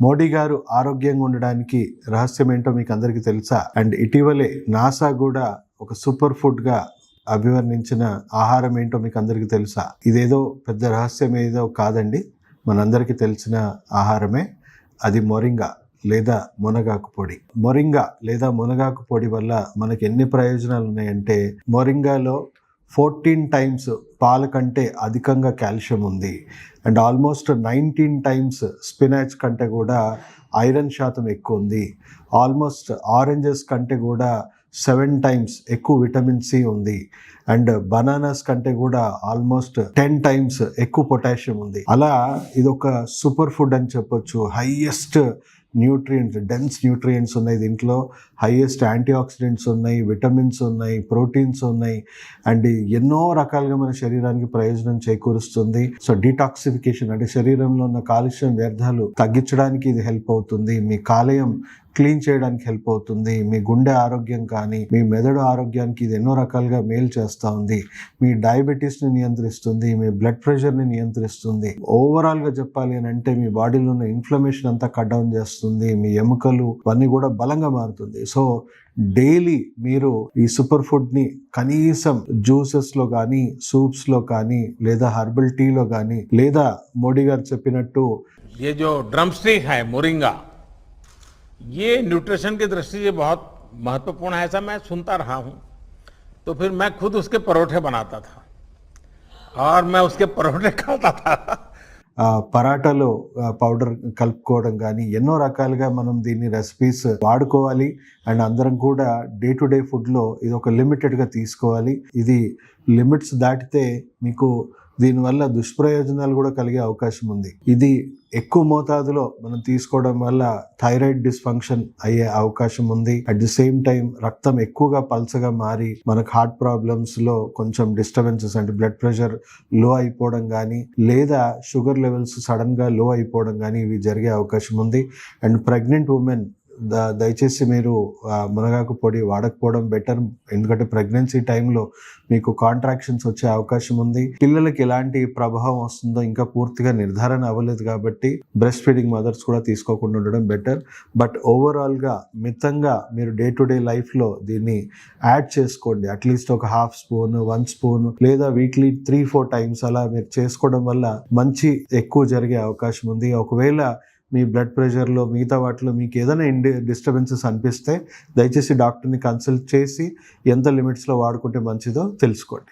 మోడీ గారు ఆరోగ్యంగా ఉండడానికి రహస్యం ఏంటో మీకు అందరికీ తెలుసా? అండ్ ఇటీవలే నాసా కూడా ఒక సూపర్ ఫుడ్ గా అభివర్ణించిన ఆహారం ఏంటో మీకు అందరికీ తెలుసా? ఇదేదో పెద్ద రహస్యం ఏదో కాదండి, మనందరికీ తెలిసిన ఆహారమే. అది మొరింగా లేదా మునగాకు పొడి. మొరింగా లేదా మునగాకు పొడి వల్ల మనకి ఎన్ని ప్రయోజనాలు ఉన్నాయంటే, మొరింగాలో 14 టైమ్స్ పాల కంటే అధికంగా కాల్షియం ఉంది. అండ్ ఆల్మోస్ట్ 19 టైమ్స్ స్పినాచ్ కంటే కూడా ఐరన్ శాతం ఎక్కువ ఉంది. ఆల్మోస్ట్ ఆరెంజెస్ కంటే కూడా 7 టైమ్స్ ఎక్కువ విటమిన్ సి ఉంది. అండ్ బనానాస్ కంటే కూడా ఆల్మోస్ట్ 10 టైమ్స్ ఎక్కువ పొటాషియం ఉంది. అలా ఇది ఒక సూపర్ ఫుడ్ అని చెప్పొచ్చు. హైయెస్ట్ న్యూట్రియంట్స్, డెన్స్ న్యూట్రియంట్స్ ఉన్నాయి దీంట్లో. హైయెస్ట్ యాంటీ ఆక్సిడెంట్స్ ఉన్నాయి, విటమిన్స్ ఉన్నాయి, ప్రోటీన్స్ ఉన్నాయి. అండ్ ఎన్నో రకాలుగా మన శరీరానికి ప్రయోజనం చేకూరుస్తుంది. సో డీటాక్సిఫికేషన్ అంటే శరీరంలో ఉన్న కాలుష్యం వ్యర్థాలు తగ్గించడానికి ఇది హెల్ప్ అవుతుంది. మీ కాలేయం క్లీన్ చేయడానికి హెల్ప్ అవుతుంది. మీ గుండె ఆరోగ్యం కానీ మీ మెదడు ఆరోగ్యానికి ఇది ఎన్నో రకాలుగా మేలు చేస్తూ ఉంది. మీ డయాబెటీస్ని నియంత్రిస్తుంది, మీ బ్లడ్ ప్రెషర్ని నియంత్రిస్తుంది. ఓవరాల్గా చెప్పాలి అని అంటే మీ బాడీలో ఉన్న ఇన్ఫ్లమేషన్ అంతా కట్ డౌన్ చేస్తుంది. మీ ఎముకలు అన్నీ కూడా బలంగా మారుతుంది. సో డైలీ మీరు ఈ సూపర్ ఫుడ్ని కనీసం జ్యూసెస్లో కానీ, సూప్స్లో కానీ, లేదా హర్బల్ టీలో కానీ, లేదా మోడీ గారు చెప్పినట్టు ये जो ड्रम स्टिक है मोरिंगा, ये न्यूट्रिशन की दृष्टि से बहुत महत्वपूर्ण है, ऐसा मैं सुनता रहा हूँ। तो फिर मैं खुद उसके परोठे बनाता था और मैं उसके परोठे खाता था। పరాటాలో పౌడర్ కలుపుకోవడం కానీ ఎన్నో రకాలుగా మనం దీన్ని రెసిపీస్ వాడుకోవాలి. అండ్ అందరం కూడా డే టు డే ఫుడ్లో ఇది ఒక లిమిటెడ్గా తీసుకోవాలి. ఇది లిమిట్స్ దాటితే మీకు దీనివల్ల దుష్ప్రయోజనాలు కూడా కలిగే అవకాశం ఉంది. ఇది ఎక్కువ మోతాదులో మనం తీసుకోవడం వల్ల థైరాయిడ్ డిస్ఫంక్షన్ అయ్యే అవకాశం ఉంది. అట్ ది సేమ్ టైం రక్తం ఎక్కువగా పల్చగా మారి మనకు హార్ట్ ప్రాబ్లమ్స్ లో కొంచెం డిస్టర్బెన్సెస్ అంటే బ్లడ్ ప్రెషర్ లో అయిపోవడం కానీ, లేదా షుగర్ లెవెల్స్ సడన్ గా లో అయిపోవడం కానీ ఇవి జరిగే అవకాశం ఉంది. అండ్ ప్రెగ్నెంట్ ఉమెన్ దయచేసి మీరు మునగాకు పొడి వాడకపోవడం బెటర్. ఎందుకంటే ప్రెగ్నెన్సీ టైంలో మీకు కాంట్రాక్షన్స్ వచ్చే అవకాశం ఉంది. పిల్లలకి ఎలాంటి ప్రభావం వస్తుందో ఇంకా పూర్తిగా నిర్ధారణ అవ్వలేదు కాబట్టి బ్రెస్ట్ ఫీడింగ్ మదర్స్ కూడా తీసుకోకుండా ఉండడం బెటర్. బట్ ఓవరాల్గా మితంగా మీరు డే టు డే లైఫ్లో దీన్ని యాడ్ చేసుకోండి. అట్లీస్ట్ ఒక హాఫ్ స్పూన్, 1 స్పూన్, లేదా వీక్లీ 3-4 టైమ్స్ అలా మీరు చేసుకోవడం వల్ల మంచి ఎక్కువ జరిగే అవకాశం ఉంది. ఒకవేళ మీ బ్లడ్ ప్రెషర్లో మిగతా వాటిలో మీకు ఏదైనా డిస్టర్బెన్సెస్ అనిపిస్తే దయచేసి డాక్టర్ని కన్సల్ట్ చేసి ఎంత లిమిట్స్లో వాడుకుంటే మంచిదో తెలుసుకోండి.